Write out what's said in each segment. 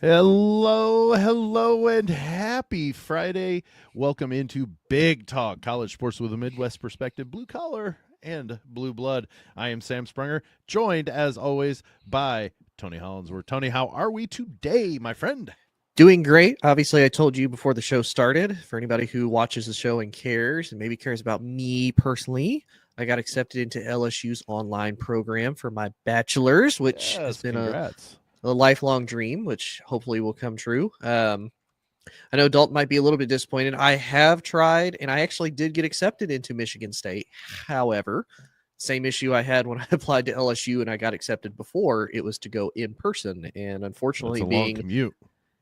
Hello, and happy Friday. Welcome into Big Talk, college sports with a Midwest perspective, blue collar and blue blood. I am Sam Springer, joined as always by Tony Hollinsworth. Tony, how are we today, my friend? Doing great. Obviously, I told you before the show started, for anybody who watches the show and cares, and maybe cares about me personally, I got accepted into LSU's online program for my bachelor's, which has Yes, been congrats. a lifelong dream, which hopefully will come true. I know Dalton might be a little bit disappointed. I have tried, and I actually did get accepted into Michigan State. However, same issue I had when I applied to LSU and I got accepted before, it was to go in person. And That's unfortunately, a long commute.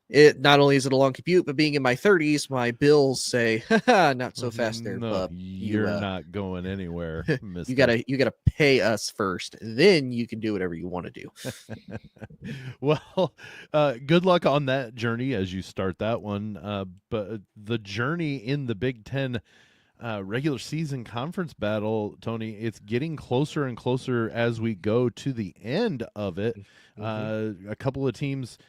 it not only is it a long commute, but being in my 30s, my bills say, not so fast there, No, bub. you're not going anywhere, You mister. gotta pay us first. Then you can do whatever you want to do. Well, good luck on that journey as you start that one. But the journey in the Big Ten regular season conference battle, Tony, it's getting closer and closer as we go to the end of it. A couple of teams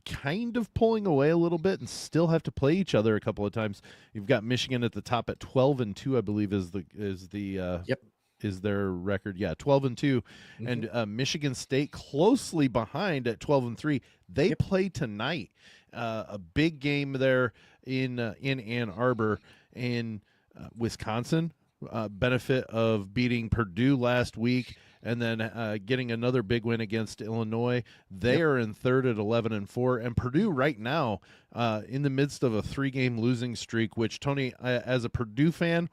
kind of pulling away a little bit and still have to play each other a couple of times. You've got Michigan at the top at 12-2, I believe is the Yep. is their record. Yeah, 12-2, and Michigan State closely behind at 12-3. They play tonight. A big game there in Ann Arbor, in Wisconsin. Benefit of beating Purdue last week, and then getting another big win against Illinois. They are in third at 11-4, and Purdue right now in the midst of a 3-game losing streak. Which, Tony, as a Purdue fan,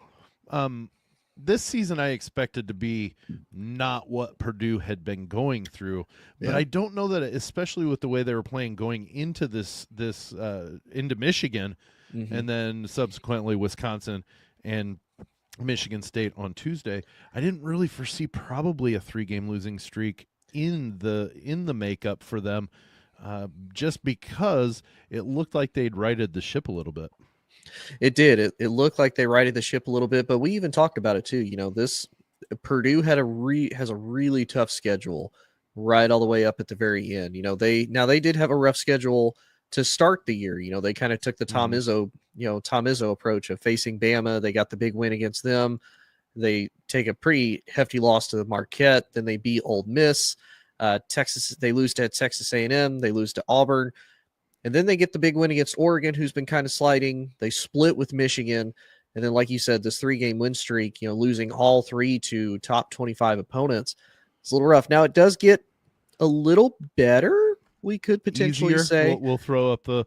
this season I expected to be not what Purdue had been going through, but I don't know that, especially with the way they were playing going into this into Michigan, and then subsequently Wisconsin and Michigan State on Tuesday, I didn't really foresee probably a 3-game losing streak in the makeup for them, just because it looked like they'd righted the ship a little bit. It did. It looked like they righted the ship a little bit, but we even talked about it too. You know, this Purdue has a really tough schedule right all the way up at the very end. You know, they did have a rough schedule to start the year. You know, they kind of took the Tom Izzo approach of facing Bama. They got the big win against them. They take a pretty hefty loss to Marquette. Then they beat Ole Miss. Texas, they lose to Texas A&M. They lose to Auburn. And then they get the big win against Oregon, who's been kind of sliding. They split with Michigan. And then, like you said, this 3-game win streak, losing all 3 to top 25 opponents. It's a little rough. Now, it does get a little better, we could potentially say. We'll throw up the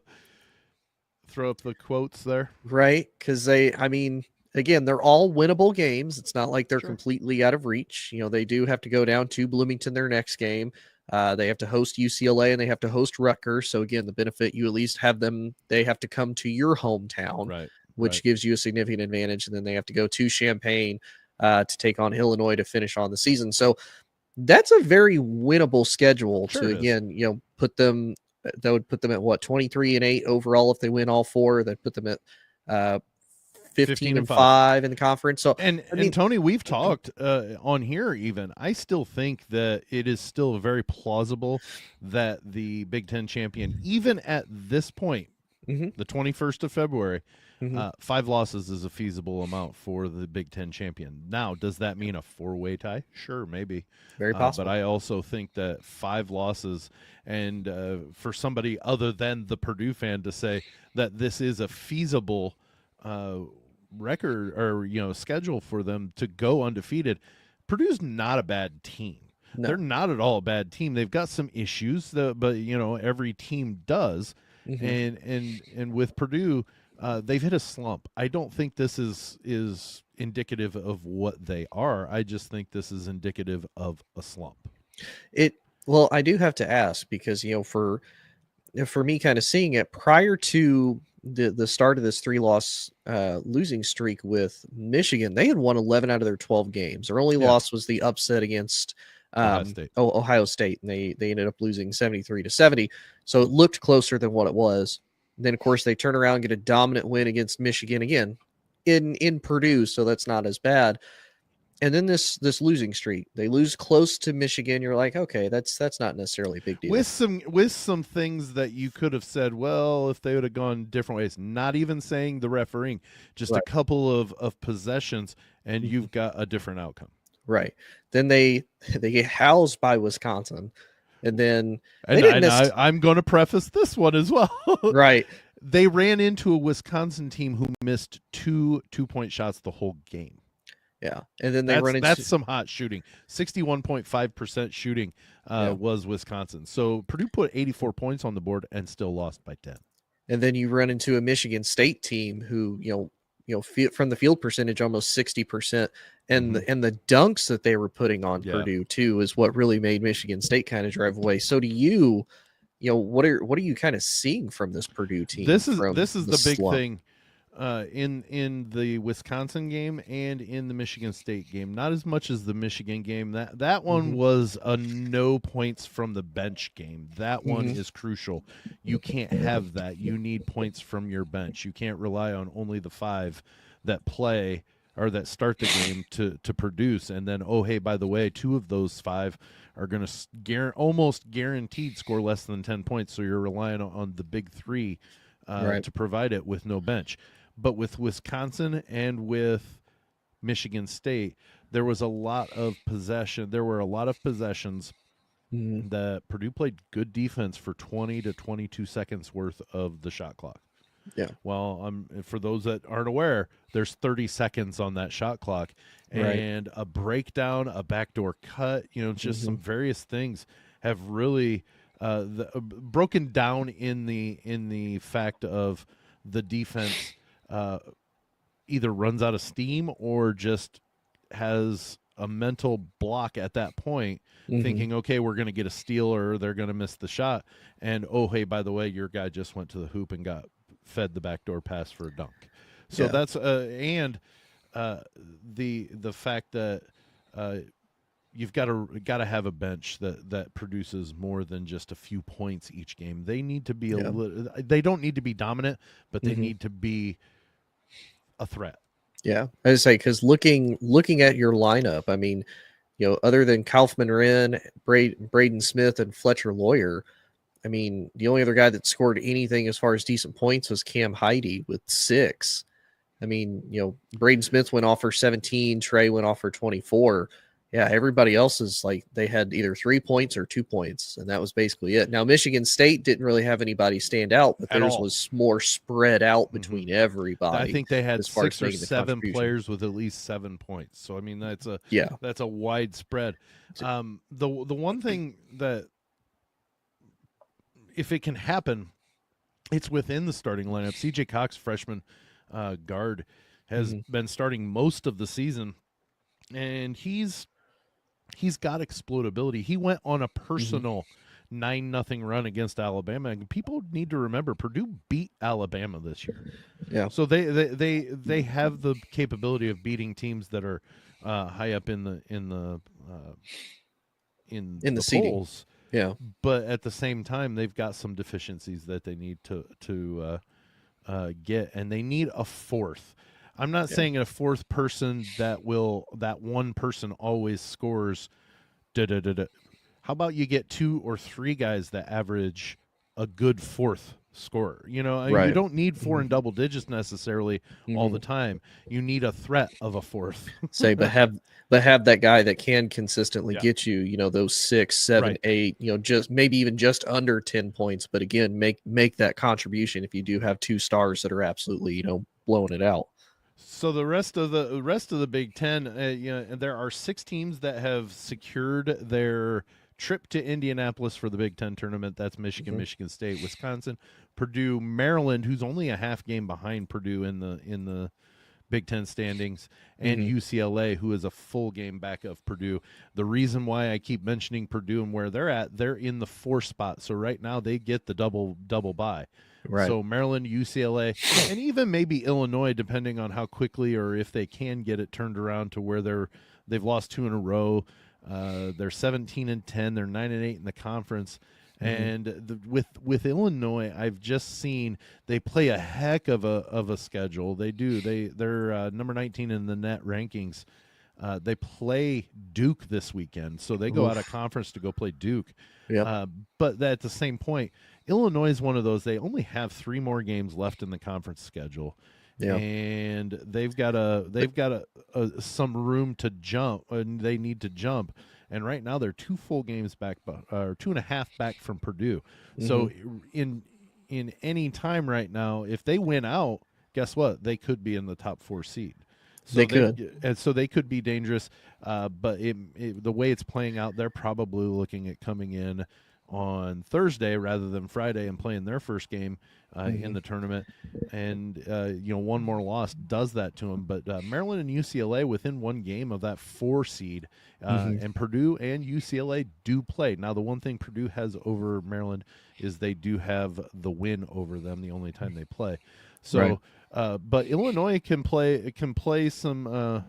quotes there. Right? Because again, they're all winnable games. It's not like they're completely out of reach. They do have to go down to Bloomington their next game. They have to host UCLA and they have to host Rutgers. So again, the benefit, you at least have them, they have to come to your hometown, which gives you a significant advantage. And then they have to go to Champaign to take on Illinois to finish on the season. So that's a very winnable schedule again, put them, that would put them at 23-8 overall if they win all 4. That put them at 15-5 in the conference. So and Tony, we've talked on here even. I still think that it is still very plausible that the Big Ten champion, even at this point, the 21st of February, 5 losses is a feasible amount for the Big Ten champion. Now, does that mean a 4-way tie? Sure, maybe. Very possible. But I also think that 5 losses, and for somebody other than the Purdue fan to say that this is a feasible record or schedule for them to go undefeated. Purdue's not a bad team. No. They're not at all a bad team. They've got some issues, but every team does. And with Purdue, they've hit a slump. I don't think this is indicative of what they are. I just think this is indicative of a slump. Well, I do have to ask because for me, kind of seeing it prior to the start of this 3-loss losing streak with Michigan, they had won 11 out of their 12 games. Their only loss was the upset against Ohio State, and they ended up losing 73-70. So it looked closer than what it was. And then, of course, they turn around and get a dominant win against Michigan again in Purdue, so that's not as bad. and then this losing streak. They lose close to Michigan. You're like, okay, that's not necessarily a big deal. With some things that you could have said, well, if they would have gone different ways, not even saying the refereeing, just Right. a couple of possessions, and you've got a different outcome. Right. Then they get housed by Wisconsin, and then they And, didn't I'm going to preface this one as well. right. They ran into a Wisconsin team who missed two 2-point shots the whole game. Yeah, and then that's some hot shooting. 61.5% shooting was Wisconsin. So Purdue put 84 points on the board and still lost by 10. And then you run into a Michigan State team who from the field percentage almost 60%, and the dunks that they were putting on Purdue too is what really made Michigan State kind of drive away. So do you what are you kind of seeing from this Purdue team? This is the big thing. In the Wisconsin game and in the Michigan State game, not as much as the Michigan game. That one was a no points from the bench game. That one is crucial. You can't have that. You need points from your bench. You can't rely on only the 5 that play or that start the game to produce. And then, oh, hey, by the way, 2 of those 5 are going to almost guaranteed score less than 10 points. So you're relying on the big 3 to provide it with no bench. But with Wisconsin and with Michigan State, there was a lot of possession. There were a lot of possessions that Purdue played good defense for 20 to 22 seconds worth of the shot clock. Yeah. Well, for those that aren't aware, there's 30 seconds on that shot clock, and a breakdown, a backdoor cut, just some various things have really broken down in the fact of the defense either runs out of steam or just has a mental block at that point, thinking, okay, we're going to get a steal or they're going to miss the shot. And, oh, hey, by the way, your guy just went to the hoop and got fed the backdoor pass for a dunk. So that's the fact that you've got to have a bench that produces more than just a few points each game. They need to be they don't need to be dominant, but they need to be a threat. Yeah, I say because looking at your lineup, I mean, other than Kaufman Wren, Braden Smith, and Fletcher Lawyer, I mean, the only other guy that scored anything as far as decent points was Cam Heide with 6. I mean, Braden Smith went off for 17, Trey went off for 24. Yeah, everybody else is like they had either 3 points or 2 points, and that was basically it. Now, Michigan State didn't really have anybody stand out, but theirs was more spread out between everybody. I think they had 6 or 7 players with at least 7 points. So I mean, that's a wide spread. The one thing that, if it can happen, it's within the starting lineup. CJ Cox, freshman guard, has been starting most of the season, and he's got explodability. He went on a personal 9-0 run against Alabama, and people need to remember Purdue beat Alabama this year. Yeah. So they have the capability of beating teams that are high up in the polls. Yeah. But at the same time, they've got some deficiencies that they need to get, and they need a fourth. I'm not saying a fourth person that one person always scores. How about you get 2 or 3 guys that average a good fourth scorer? You don't need 4 in double digits necessarily all the time. You need a threat of a fourth. but have that guy that can consistently get you, those 6, 7, 8, maybe even just under 10 points. But again, make that contribution if you do have 2 stars that are absolutely, blowing it out. So the rest of the Big Ten, there are 6 teams that have secured their trip to Indianapolis for the Big Ten tournament. That's Michigan, Michigan State, Wisconsin, Purdue, Maryland, who's only a half game behind Purdue in the Big Ten standings, and UCLA, who is a full game back of Purdue. The reason why I keep mentioning Purdue and where they're in the 4 spot. So right now they get the double bye. Right. So Maryland, UCLA, and even maybe Illinois, depending on how quickly or if they can get it turned around to where they've lost 2 in a row. They're 17-10. They're 9-8 in the conference. And with Illinois, I've just seen they play a heck of a schedule. They do. They're number 19 in the net rankings. They play Duke this weekend, so they go out of conference to go play Duke. Yep. But at the same point, Illinois is one of those. They only have 3 more games left in the conference schedule, Yeah. and they've got some room to jump, and they need to jump. And right now, they're 2 full games back, or 2.5 back from Purdue. So in any time right now, if they win out, guess what? They could be in the top 4 seed. So they could. And so they could be dangerous. But the way it's playing out, they're probably looking at coming in on Thursday rather than Friday and playing their first game in the tournament. And, one more loss does that to them. But Maryland and UCLA within 1 game of that 4 seed, and Purdue and UCLA do play. Now, the one thing Purdue has over Maryland is they do have the win over them the only time they play. So, Right. but Illinois can play some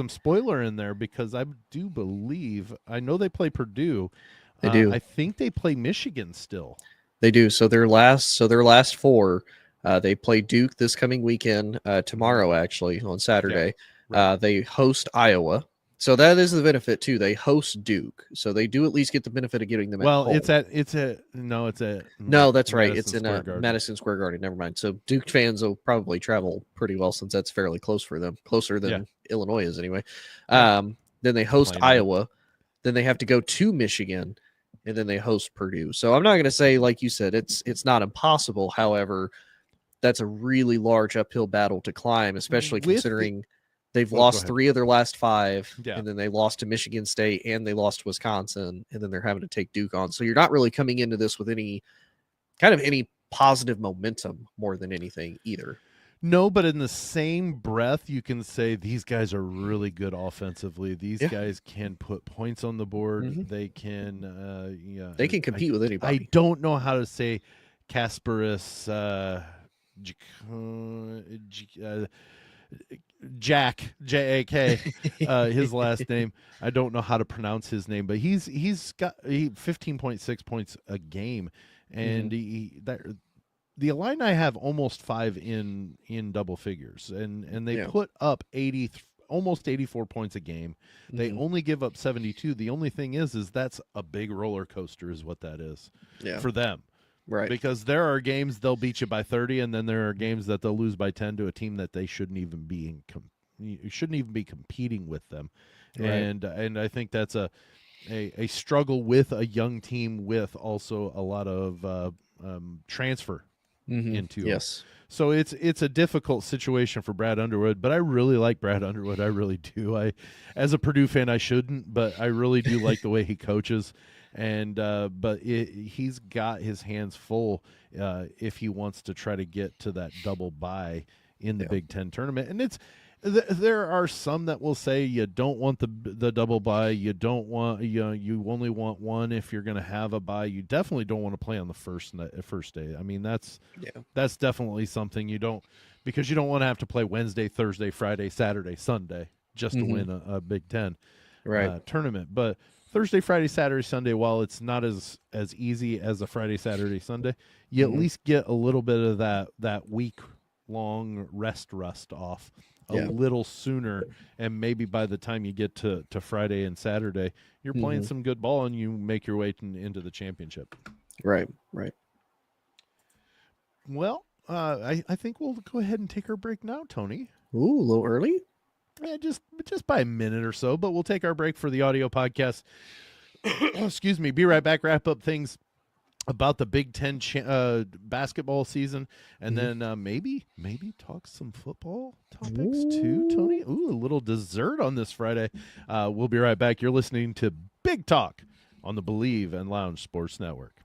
spoiler in there, because I do believe, I know they play Purdue. They do. I think they play Michigan still. They do. So their last 4, they play Duke this coming weekend, tomorrow actually on Saturday. Yeah, right. They host Iowa. So that is the benefit too. They host Duke, so they do at least get the benefit of getting them. Well, at home. No, that's right. Madison It's in Square Garden. Madison Square Garden. Never mind. So Duke fans will probably travel pretty well, since that's fairly close for them, closer than Illinois is anyway. Then they host Iowa. Then they have to go to Michigan, and then they host Purdue. So I'm not going to say, like you said, it's not impossible. However, that's a really large uphill battle to climb, especially considering they've lost 3 of their last 5, and then they lost to Michigan State, and they lost to Wisconsin, and then they're having to take Duke on. So you're not really coming into this with any positive momentum more than anything either. No, but in the same breath, you can say these guys are really good offensively. These guys can put points on the board. They can, they can compete with anybody. I don't know how to say Kasparis, Jack, J-A-K, his last name. I don't know how to pronounce his name, but he's got 15.6 points a game, and the Illini have almost 5 in double figures, and they put up almost 84 points a game. They only give up 72. The only thing is that's a big roller coaster, is what that is for them. Right. Because there are games they'll beat you by 30, and then there are games that they'll lose by 10 to a team that they shouldn't even be competing with them. Right. And I think that's a struggle with a young team, with also a lot of transfer into yes. So it's a difficult situation for Brad Underwood, but I really like Brad Underwood. I really do. As a Purdue fan, I shouldn't, but I really do like the way he coaches. And but he's got his hands full if he wants to try to get to that double bye in the Big Ten tournament. And there are some that will say you don't want the double bye. You don't want you only want one if you're going to have a bye. You definitely don't want to play on the first day. I mean that's definitely something you don't, because you don't want to have to play Wednesday, Thursday, Friday, Saturday, Sunday just to win a Big Ten tournament. But Thursday, Friday, Saturday, Sunday, while it's not as easy as a Friday, Saturday, Sunday, you at least get a little bit of that week-long rust off a little sooner, and maybe by the time you get to Friday and Saturday, you're playing some good ball, and you make your way into the championship. Right. Well, I think we'll go ahead and take our break now, Tony. Ooh, a little early? Yeah, just by a minute or so, but we'll take our break for the audio podcast. Excuse me. Be right back. Wrap up things about the Big Ten basketball season, and then maybe talk some football topics too, Tony. Ooh, a little dessert on this Friday. We'll be right back. You're listening to Big Talk on the Believe and Lounge Sports Network.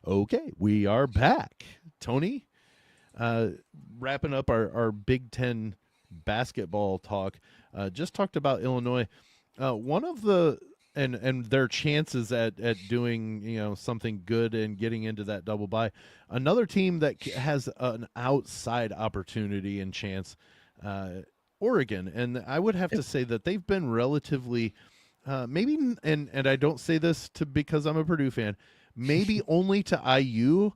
Okay, we are back. Tony, wrapping up our Big Ten basketball talk, just talked about Illinois. One of the and their chances at doing something good and getting into that double bye. Another team that has an outside opportunity and chance, Oregon, and I would have to say that they've been relatively maybe, and I don't say this because I'm a Purdue fan, maybe only to IU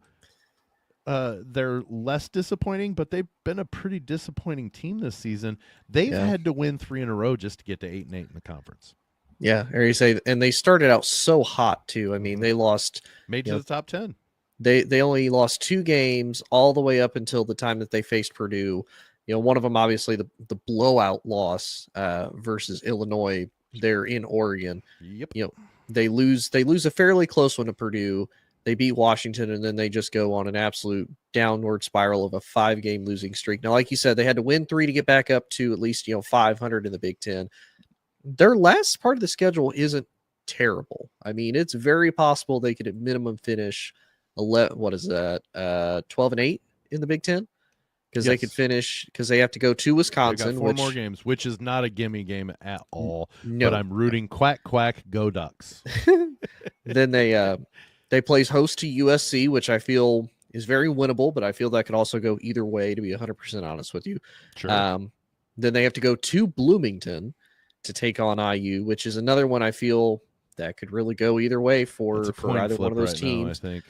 they're less disappointing, but they've been a pretty disappointing team this season. They've Yeah. had to win 3 in a row just to get to 8-8 in the conference. Yeah, or you say, and they started out so hot too. I mean, they lost, Made you to know, the top 10. they only lost 2 games all the way up until the time that they faced Purdue. One of them obviously the blowout loss versus Illinois. They're in Oregon. Yep. They lose a fairly close one to Purdue. They beat Washington, and then they just go on an absolute downward spiral of a 5-game losing streak. Now, like you said, they had to win 3 to get back up to at least 500 in the Big Ten. Their last part of the schedule isn't terrible. I mean, it's very possible they could at minimum finish 11. What is that? 12-8 in the Big Ten, because they could finish, because they have to go to Wisconsin. They got 4 more games, which is not a gimme game at all. No. But I'm rooting quack quack, go Ducks. Then they play host to USC, which I feel is very winnable, but I feel that could also go either way, to be 100% honest with you. Sure. Then they have to go to Bloomington to take on IU, which is another one I feel that could really go either way for either one of those teams. Now, I think.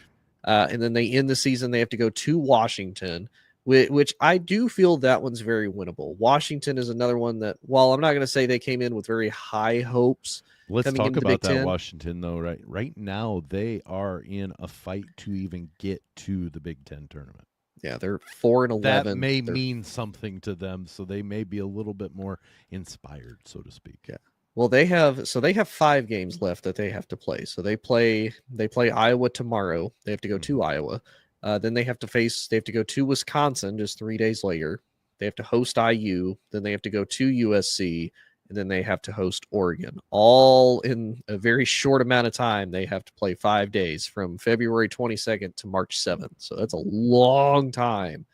And then they end the season, they have to go to Washington, which I do feel that one's very winnable. Washington is another one that, while I'm not going to say they came in with very high hopes, let's talk about that Ten. Washington, though. Right now, they are in a fight to even get to the Big Ten tournament. Yeah, they're 4-11. That may mean something to them, so they may be a little bit more inspired, so to speak. Yeah. Well, they have 5 games left that they have to play. So they play Iowa tomorrow. They have to go to Iowa. Then they have to go to Wisconsin just 3 days later. They have to host IU. Then they have to go to USC. And then they have to host Oregon. All in a very short amount of time. They have to play 5 days, from February 22nd to March 7th. So that's a long time.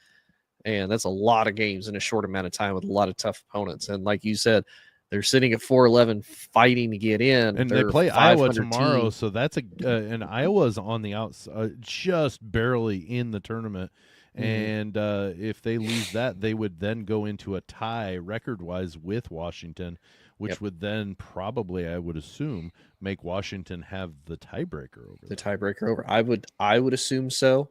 And that's a lot of games in a short amount of time with a lot of tough opponents. And like you said, they're sitting at 4-11 fighting to get in. And they play Iowa tomorrow, so that's and Iowa's on the outside, just barely in the tournament. And if they lose that, they would then go into a tie record-wise with Washington, which would then probably, I would assume, make Washington have the tiebreaker over. The tiebreaker over. I would assume so.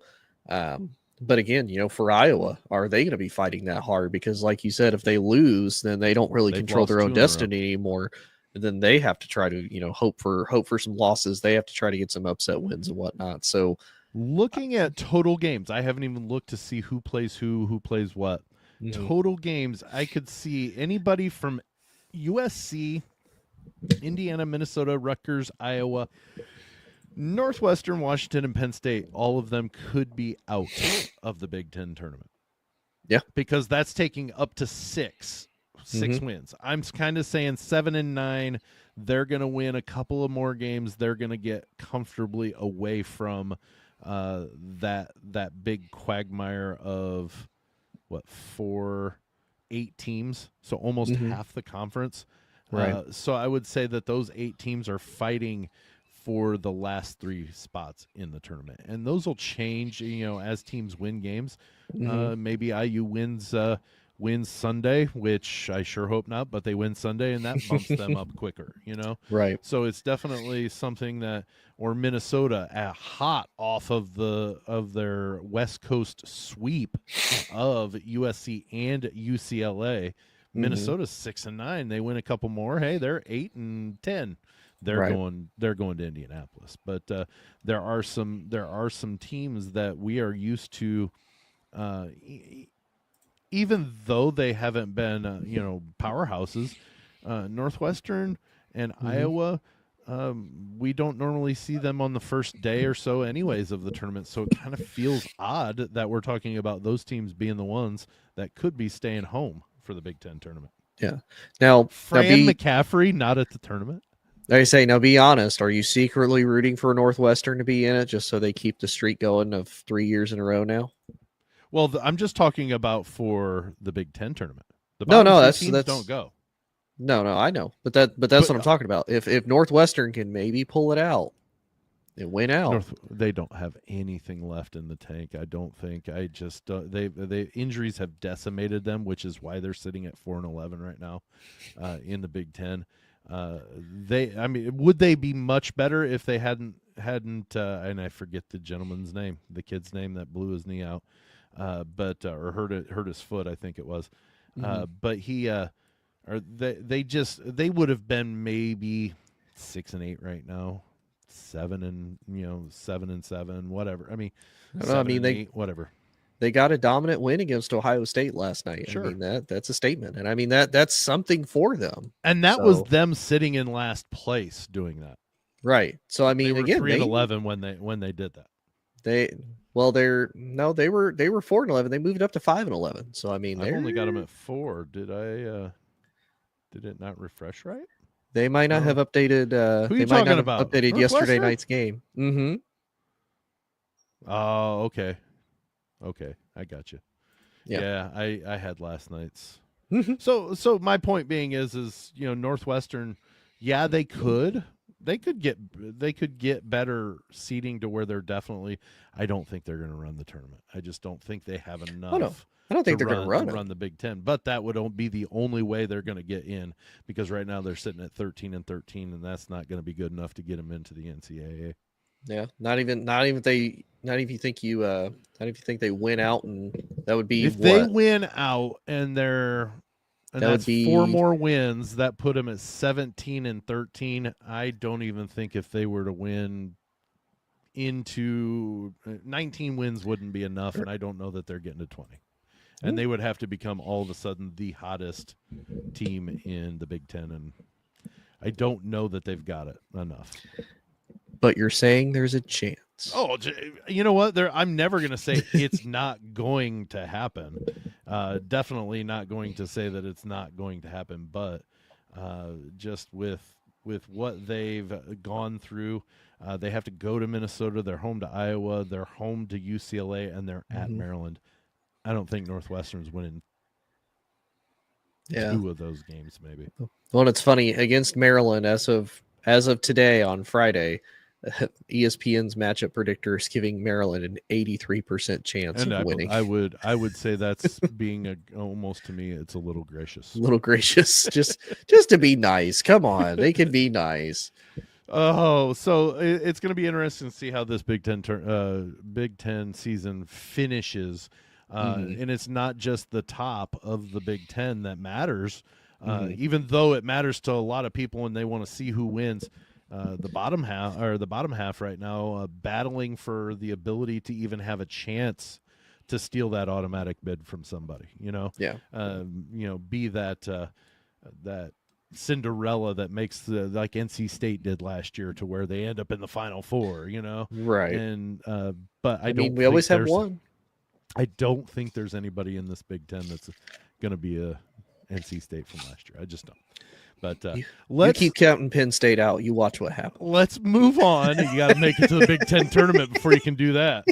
But again, for Iowa, are they going to be fighting that hard? Because like you said, if they lose, then they don't really control their own destiny anymore. And then they have to try to, hope for some losses. They have to try to get some upset wins and whatnot. So looking at total games, I haven't even looked to see who plays who plays what. Total games, I could see anybody from USC, Indiana, Minnesota, Rutgers, Iowa, Northwestern, Washington, and Penn State. All of them could be out of the Big Ten tournament. Yeah. Because that's taking up to six wins. I'm kind of saying 7 and 9. They're going to win a couple of more games. They're going to get comfortably away from that big quagmire of 8 teams, so almost half the conference. Right. So I would say that those 8 teams are fighting for the last 3 spots in the tournament, and those will change as teams win games. Maybe IU wins Sunday, which I sure hope not, but they win Sunday, and that bumps them up quicker, Right. So it's definitely something that, or Minnesota, hot off of their West Coast sweep of USC and UCLA. Minnesota's 6 and 9. They win a couple more. Hey, they're 8 and 10. They're going to Indianapolis. But there are some teams that we are used to. Even though they haven't been, powerhouses, Northwestern and Iowa, we don't normally see them on the first day or so anyways of the tournament. So it kind of feels odd that we're talking about those teams being the ones that could be staying home for the Big Ten tournament. Yeah. Now, McCaffrey not at the tournament. I say, now be honest. Are you secretly rooting for Northwestern to be in it just so they keep the streak going of 3 years in a row now? Well, I'm just talking about for the Big Ten tournament. That's don't go. No, I know, but that's what I'm talking about. If Northwestern can maybe pull it out and win out, they don't have anything left in the tank. I don't think. I just they injuries have decimated them, which is why they're sitting at 4-11 right now in the Big Ten. Would they be much better if they hadn't and I forget the gentleman's name, the kid's name that blew his knee out, but or hurt his foot, I think it was. But he or they would have been maybe 6-8 right now, 7-7, whatever. I mean, I don't know. I mean, 8, whatever. They got a dominant win against Ohio State last night. Sure. I mean, that's a statement. And I mean, that's something for them. And that was them sitting in last place doing that. Right. So I mean, they were again, 3-11 when they did that. They were 4-11. They moved up to 5-11. So I mean, I've only got them at 4. Did it not refresh right? They might not have updated. Who are you talking about? Updated yesterday night's game. Oh, okay. Okay, I got you. Yeah, I had last night's. So my point being is Northwestern, they could get better seeding to where they're definitely. I don't think they're going to run the tournament. I just don't think they have enough. Oh, no. I don't think they're going to run the Big Ten, but that would be the only way they're going to get in, because right now they're sitting at 13-13, and that's not going to be good enough to get them into the NCAA. Yeah, not even if you think they win out, and that would be if they win out and that's 4 more wins, that put them at 17-13. I don't even think if they were to win into 19 wins wouldn't be enough, and I don't know that they're getting to 20. And they would have to become all of a sudden the hottest team in the Big Ten, and I don't know that they've got it enough. But you're saying there's a chance. Oh, you know what? I'm never going to say it's not going to happen. Definitely not going to say that it's not going to happen. But just with what they've gone through, they have to go to Minnesota. They're home to Iowa. They're home to UCLA, and they're at Maryland. I don't think Northwestern's winning 2 of those games, maybe. Well, it's funny, against Maryland as of today on Friday, ESPN's matchup predictor is giving Maryland an 83% chance of winning. I would say that's being almost, to me, it's a little gracious. just to be nice. Come on, they can be nice. Oh, so it's going to be interesting to see how this Big Ten season finishes. And it's not just the top of the Big Ten that matters, even though it matters to a lot of people and they want to see who wins. The bottom half right now, battling for the ability to even have a chance to steal that automatic bid from somebody. Be that Cinderella that makes like NC State did last year, to where they end up in the Final Four. Right. And but I don't. We always have one. I don't think there's anybody in this Big Ten that's going to be a NC State from last year. I just don't. But you keep counting Penn State out. You watch what happens. Let's move on. You got to make it to the Big Ten tournament before you can do that.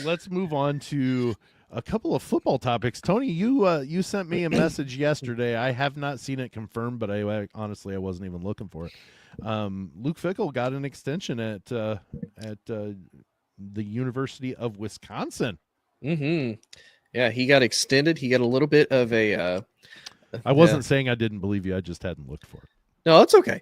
Let's move on to a couple of football topics. Tony, you sent me a message yesterday. I have not seen it confirmed, but I honestly wasn't even looking for it. Luke Fickell got an extension at the University of Wisconsin. Yeah, he got extended. He got a little bit of a. I wasn't saying I didn't believe you. I just hadn't looked for it. No, it's okay.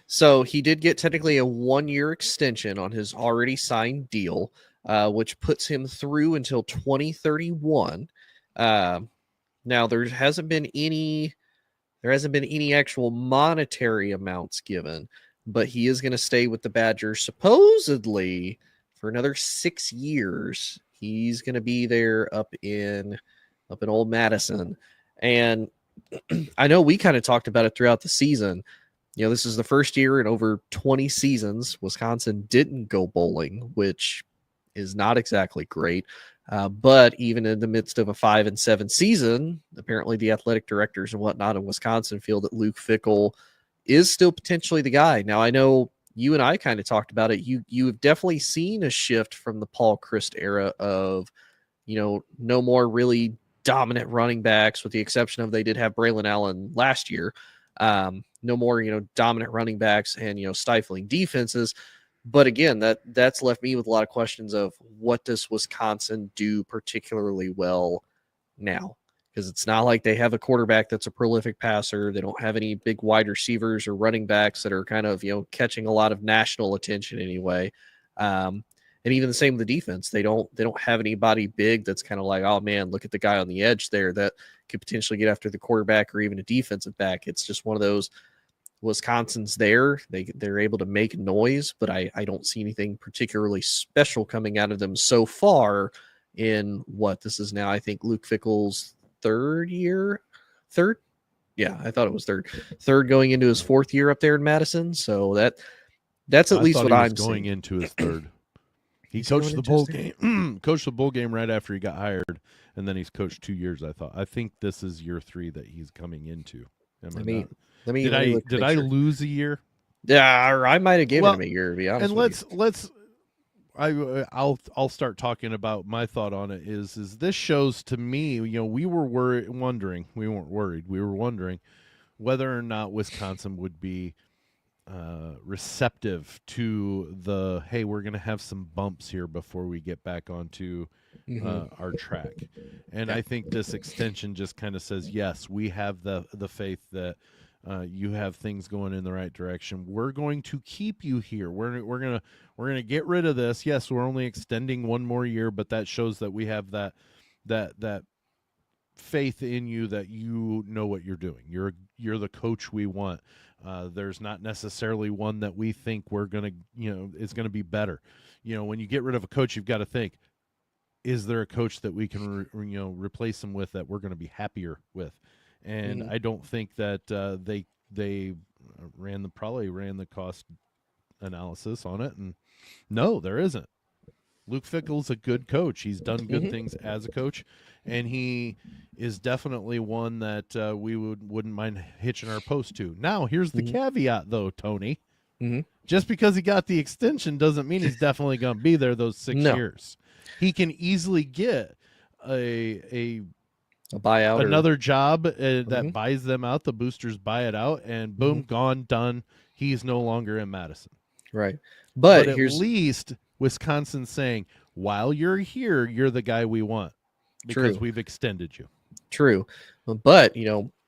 So he did get technically a 1-year extension on his already signed deal, which puts him through until 2031. Now there hasn't been any actual monetary amounts given, but he is going to stay with the Badgers supposedly for another 6 years. He's going to be there up in old Madison. And I know we kind of talked about it throughout the season. This is the first year in over 20 seasons Wisconsin didn't go bowling, which is not exactly great. But even in the midst of a 5-7 season, apparently the athletic directors and whatnot in Wisconsin feel that Luke Fickell is still potentially the guy. Now, I know you and I kind of talked about it. You've definitely seen a shift from the Paul Chryst era of, no more really dominant running backs, with the exception of they did have Braylon Allen last year. No more, dominant running backs and, stifling defenses. But again, that's left me with a lot of questions of what does Wisconsin do particularly well now? because it's not like they have a quarterback that's a prolific passer. They don't have any big wide receivers or running backs that are kind of, catching a lot of national attention anyway. And even the same with the defense. They don't have anybody big that's kind of like, oh man, look at the guy on the edge there that could potentially get after the quarterback or even a defensive back. It's just one of those. Wisconsin's there. They're able to make noise, but I don't see anything particularly special coming out of them so far in what this is now. I think Luke Fickell's third? Yeah, I thought it was third going into his fourth year up there in Madison. So that's at least what I'm going seeing. into his third. He coached the bowl game. Coached the bowl game right after he got hired, and then he's coached 2 years. I think this is year 3 that he's coming into. Did I lose a year? Yeah, or I might have given him a year. To be honest, and I'll start talking about my thought on it. Is this shows to me? We were wondering. We weren't worried. We were wondering whether or not Wisconsin would be receptive to the, hey, we're going to have some bumps here before we get back onto our track. And I think this extension just kind of says, yes, we have the faith that you have things going in the right direction. We're going to keep you here. We're gonna get rid of this. Yes, we're only extending 1 more year, but that shows that we have that faith in you, that you know what you're doing. You're the coach we want. There's not necessarily one that we think we're gonna is gonna be better. When you get rid of a coach, you've got to think, is there a coach that we can replace him with that we're going to be happier with? And I don't think that they probably ran the cost analysis on it, and no, there isn't. Luke Fickell's a good coach. He's done good things as a coach, and he is definitely one that we wouldn't mind hitching our post to. Now, here's the caveat, though, Tony. Just because he got the extension doesn't mean he's definitely going to be there those 6 years. He can easily get a buyout, another job that buys them out. The boosters buy it out, and boom, gone, done. He's no longer in Madison. Right. But at least Wisconsin's saying, while you're here, you're the guy we want because we've extended you. True. But,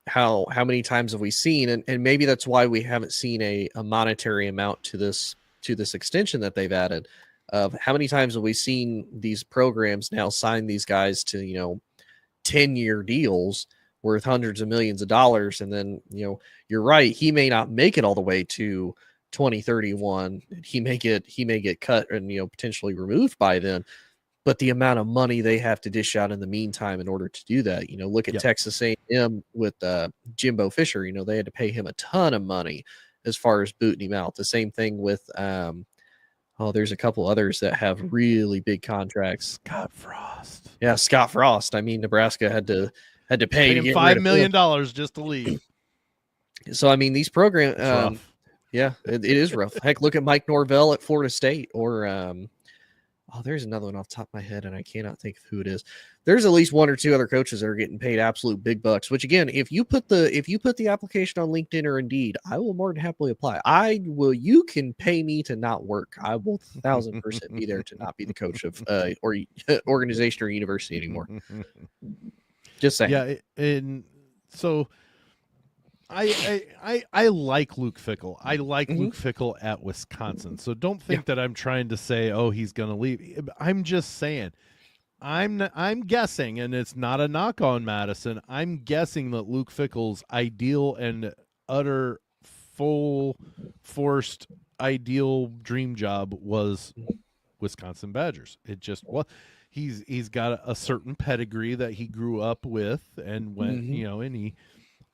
how many times have we seen, and maybe that's why we haven't seen a monetary amount to this extension that they've added. Of how many times have we seen these programs now sign these guys to 10-year deals worth hundreds of millions of dollars, and then you're right, he may not make it all the way to 2031. He may get cut and potentially removed by then, but the amount of money they have to dish out in the meantime in order to do that, look at Texas A&M with Jimbo Fisher. They had to pay him a ton of money as far as booting him out. The same thing with there's a couple others that have really big contracts. Scott Frost. Yeah, Scott Frost. I mean, Nebraska had to pay him $5 million just to leave. So I mean, these programs, it is rough. Heck, look at Mike Norvell at Florida State, or there's another one off the top of my head, and I cannot think of who it is. There's at least 1 or 2 other coaches that are getting paid absolute big bucks, which again, if you put the application on LinkedIn or Indeed, I will more than happily apply. You can pay me to not work. I will 1,000% be there to not be the coach of or organization or university anymore. Just saying. Yeah. And so I like Luke Fickell. I like Luke Fickell at Wisconsin. So don't think that I'm trying to say, oh, he's going to leave. I'm just saying, I'm guessing, and it's not a knock on Madison. I'm guessing that Luke Fickell's ideal and utter full forced ideal dream job was Wisconsin Badgers. It just he's got a certain pedigree that he grew up with and went, and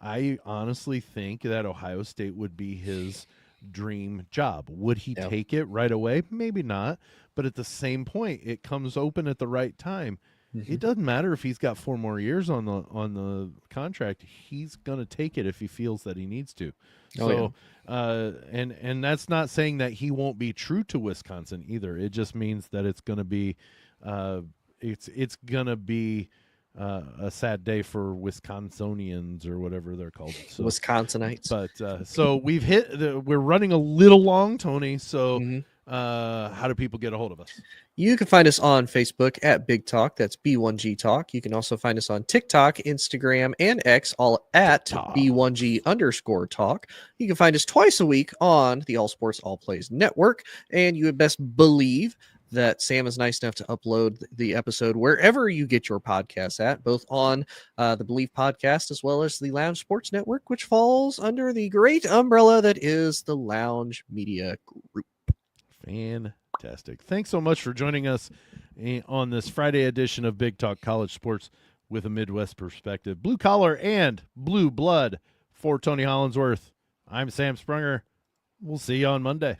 I honestly think that Ohio State would be his dream job. Would he take it right away? Maybe not. But at the same point, it comes open at the right time. It doesn't matter if he's got 4 more years on the contract. He's going to take it if he feels that he needs to. And that's not saying that he won't be true to Wisconsin either. It just means that it's going to be it's going to be a sad day for Wisconsinians or whatever they're called. So, Wisconsinites. But so we're running a little long, Tony. So how do people get a hold of us? You can find us on Facebook at Big Talk. That's B1G Talk. You can also find us on TikTok, Instagram, and X, all at B1G_Talk. You can find us twice a week on the All Sports All Plays Network. And you would best believe that Sam is nice enough to upload the episode wherever you get your podcasts at, both on the Believe podcast as well as the Lounge Sports Network, which falls under the great umbrella that is the Lounge Media Group. Fantastic. Thanks so much for joining us on this Friday edition of Big Talk College Sports with a Midwest perspective. Blue collar and blue blood. For Tony Hollinsworth, I'm Sam Sprunger. We'll see you on Monday.